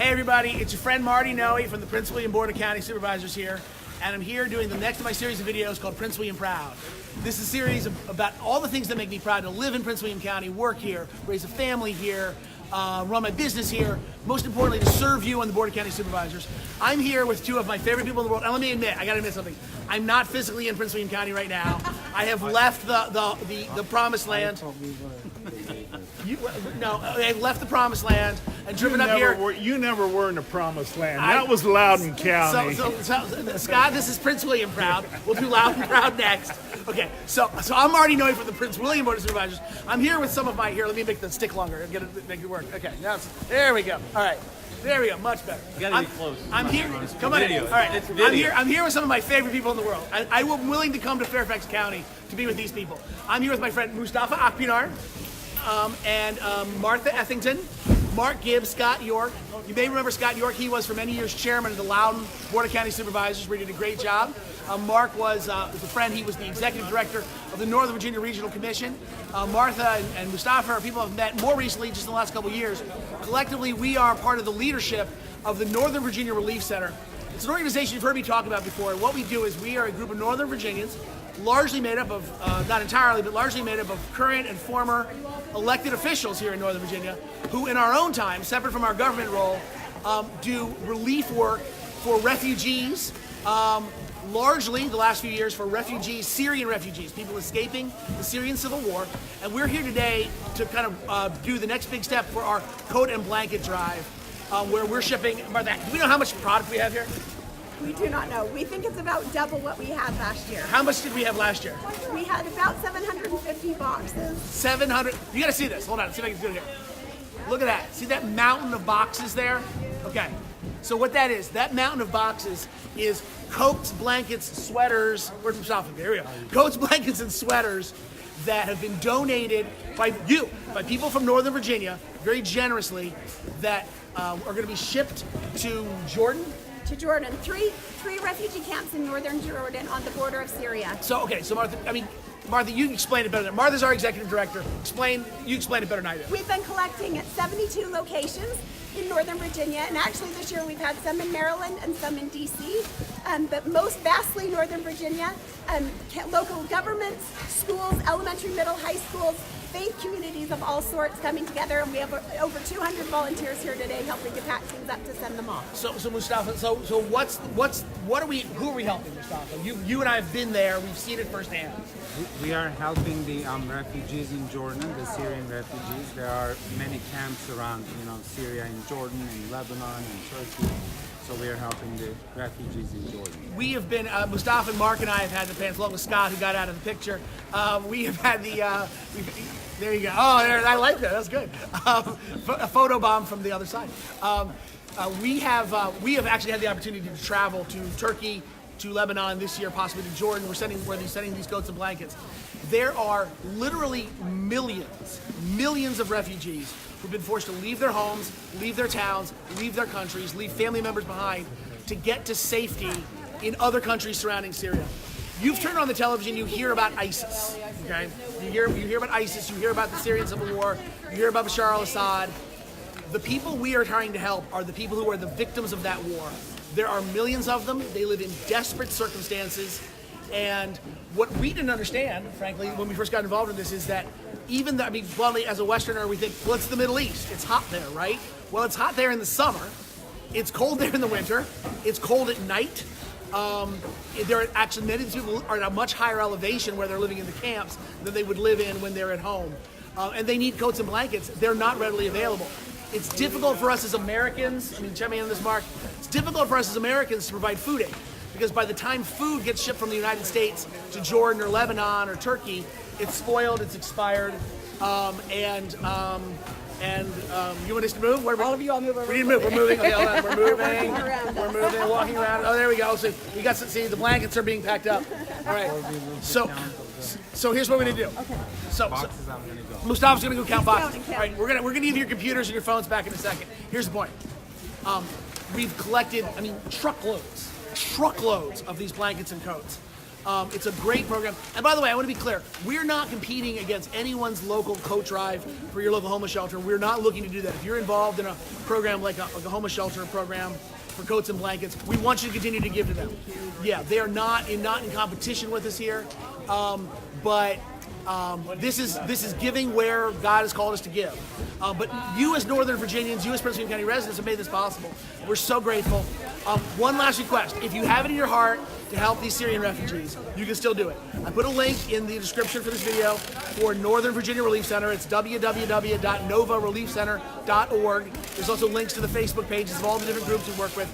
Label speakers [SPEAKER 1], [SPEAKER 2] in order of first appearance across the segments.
[SPEAKER 1] Hey everybody, it's your friend Marty Noe from the Prince William Board of County Supervisors here, and I'm here doing the next of my series of videos called Prince William Proud. This is a series about all the things that make me proud to live in Prince William County, work here, raise a family here, run my business here, most importantly to serve you on the Board of County Supervisors. I'm here with two of my favorite people in the world, and let me admit, I gotta admit something. I'm not physically in Prince William County right now. I have left the promised land. I left the promised land and driven up here.
[SPEAKER 2] You never were in the promised land. That was Loudoun County.
[SPEAKER 1] So, Scott, this is Prince William Proud. We'll do Loudoun Proud next. Okay, so I'm already knowing from the Prince William Board of Supervisors. I'm here with some of my, let me make the stick longer and make it work. Okay, there we go. All right. There we go, much better.
[SPEAKER 3] You gotta be close.
[SPEAKER 1] I'm here. Come on in. All right, I'm here with some of my favorite people in the world. I'm willing to come to Fairfax County to be with these people. I'm here with my friend Mustafa Akpinar and Martha Ethington, Mark Gibbs, Scott York. You may remember Scott York. He was for many years chairman of the Loudoun Board of County Supervisors, where he did a great job. Mark was a friend. He was the executive director of the Northern Virginia Regional Commission. Martha and Mustafa are people I've met more recently, just in the last couple of years. Collectively, we are part of the leadership of the Northern Virginia Relief Center. It's an organization you've heard me talk about before. What we do is we are a group of Northern Virginians, largely made up of, not entirely, but largely made up of current and former elected officials here in Northern Virginia, who in our own time, separate from our government role, do relief work for refugees, largely the last few years for refugees, Syrian refugees, people escaping the Syrian civil war. And we're here today to kind of do the next big step for our coat and blanket drive, where we're shipping, Martha, do we know how much product we have here?
[SPEAKER 4] We do not know. We think it's about double what we had last year.
[SPEAKER 1] How much did we have last year?
[SPEAKER 4] We had about 750 boxes.
[SPEAKER 1] 700, you gotta see this, hold on, see if I can do it here. Look at that, see that mountain of boxes there? Okay, so what that is, that mountain of boxes is coats, blankets, sweaters, where's Mustafa? There we go. Coats, blankets, and sweaters that have been donated by people from Northern Virginia, very generously, that are gonna be shipped to Jordan.
[SPEAKER 4] To Jordan, three refugee camps in northern Jordan on the border of Syria.
[SPEAKER 1] So Martha, you can explain it better than Martha's our executive director. You explain it better than I do.
[SPEAKER 4] We've been collecting at 72 locations in Northern Virginia, and actually this year we've had some in Maryland and some in DC, but most vastly Northern Virginia, local governments, schools, elementary, middle, high schools, faith communities of all sorts coming together, and we have over 200 volunteers here today helping to pack things up to send them off.
[SPEAKER 1] So Mustafa, so who are we helping, Mustafa? You and I have been there, we've seen it firsthand.
[SPEAKER 5] We are helping the refugees in Jordan, the Syrian refugees. There are many camps around, Syria and Jordan and Lebanon and Turkey. So we are helping the refugees in Jordan. We have been,
[SPEAKER 1] Mustafa and Mark and I have had the pants, along with Scott, who got out of the picture. We have had there you go. Oh, I like that. That's good. A photo bomb from the other side. We have actually had the opportunity to travel to Turkey, to Lebanon this year, possibly to Jordan. We're sending these coats and blankets. There are literally millions of refugees who've been forced to leave their homes, leave their towns, leave their countries, leave family members behind to get to safety in other countries surrounding Syria. You've turned on the television, you hear about ISIS, okay? You hear about ISIS, you hear about the Syrian civil war, you hear about Bashar al-Assad. The people we are trying to help are the people who are the victims of that war. There are millions of them, they live in desperate circumstances, and what we didn't understand, frankly, when we first got involved in this is that bluntly, as a Westerner, we think, well, it's the Middle East, it's hot there, right? Well, it's hot there in the summer, it's cold there in the winter, it's cold at night. There are actually many people are at a much higher elevation where they're living in the camps than they would live in when they're at home. And they need coats and blankets. They're not readily available. It's difficult for us as Americans, check me in on this, Mark, it's difficult for us as Americans to provide food aid, because by the time food gets shipped from the United States to Jordan or Lebanon or Turkey, it's spoiled, it's expired, you want us to move?
[SPEAKER 4] All of you all move over.
[SPEAKER 1] We need to move. We're moving. Okay, hold on. We're moving. We're moving. Walking around. Oh, there we go. So we got to see the blankets are being packed up. All right. So here's what we're gonna do. Okay. So Mustafa's gonna go count boxes. All right. We're gonna give your computers and your phones back in a second. Here's the point. We've collected, truckloads of these blankets and coats. It's a great program. And by the way, I want to be clear. We're not competing against anyone's local coat drive for your local homeless shelter. We're not looking to do that. If you're involved in a program like a homeless shelter program for coats and blankets, we want you to continue to give to them. Yeah, they are not in competition with us here, but this is giving where God has called us to give. But you as Northern Virginians, you as Prince William County residents have made this possible. We're so grateful. One last request. If you have it in your heart to help these Syrian refugees, you can still do it. I put a link in the description for this video for Northern Virginia Relief Center. It's www.novareliefcenter.org. There's also links to the Facebook pages of all the different groups we work with.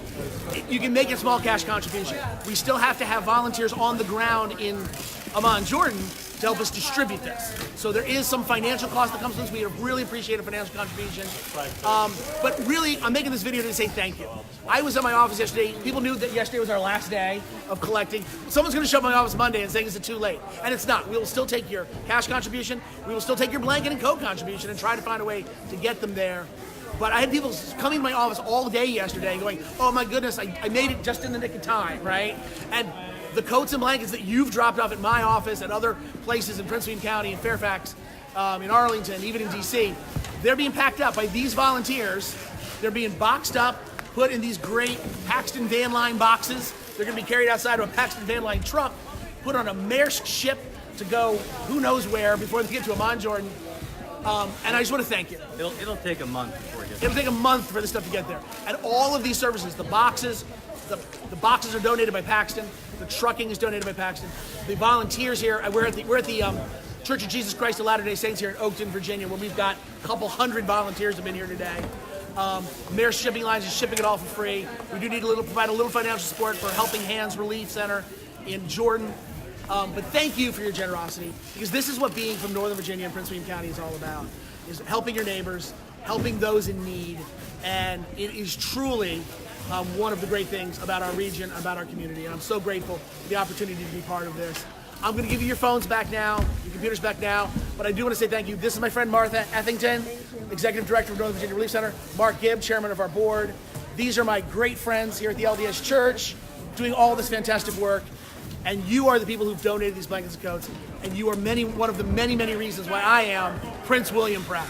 [SPEAKER 1] You can make a small cash contribution. We still have to have volunteers on the ground in Amman, Jordan, to help us distribute this. So there is some financial cost that comes with this. We really appreciate a financial contribution. But really, I'm making this video to say thank you. I was at my office yesterday. People knew that yesterday was our last day of collecting. Someone's going to show up at my office Monday and saying, is it too late? And it's not. We will still take your cash contribution. We will still take your blanket and coat contribution and try to find a way to get them there. But I had people coming to my office all day yesterday going, oh my goodness, I made it just in the nick of time, right? And the coats and blankets that you've dropped off at my office and other places in Prince William County, in Fairfax, in Arlington, even in DC, they're being packed up by these volunteers. They're being boxed up, put in these great Paxton Van Line boxes. They're going to be carried outside of a Paxton Van Line truck, put on a Maersk ship to go who knows where before they get to Amman, Jordan. And I just want to thank you.
[SPEAKER 3] It'll take a month before you get
[SPEAKER 1] It'll take a month for this stuff to get there. And all of these services, the boxes are donated by Paxton. The trucking is donated by Paxton. The volunteers here, we're at the Church of Jesus Christ of Latter-day Saints here in Oakton, Virginia, where we've got a couple hundred volunteers have been here today. Maersk Shipping Lines is shipping it all for free. We do need to provide a little financial support for Helping Hands Relief Center in Jordan. But thank you for your generosity, because this is what being from Northern Virginia and Prince William County is all about, is helping your neighbors, helping those in need, and it is truly one of the great things about our region, about our community, and I'm so grateful for the opportunity to be part of this. I'm going to give you your phones back now, your computers back now, but I do want to say thank you. This is my friend Martha Ethington, Executive Director of Northern Virginia Relief Center, Mark Gibb, Chairman of our board. These are my great friends here at the LDS Church, doing all this fantastic work, and you are the people who've donated these blankets and coats, and you are one of the many, many reasons why I am Prince William proud.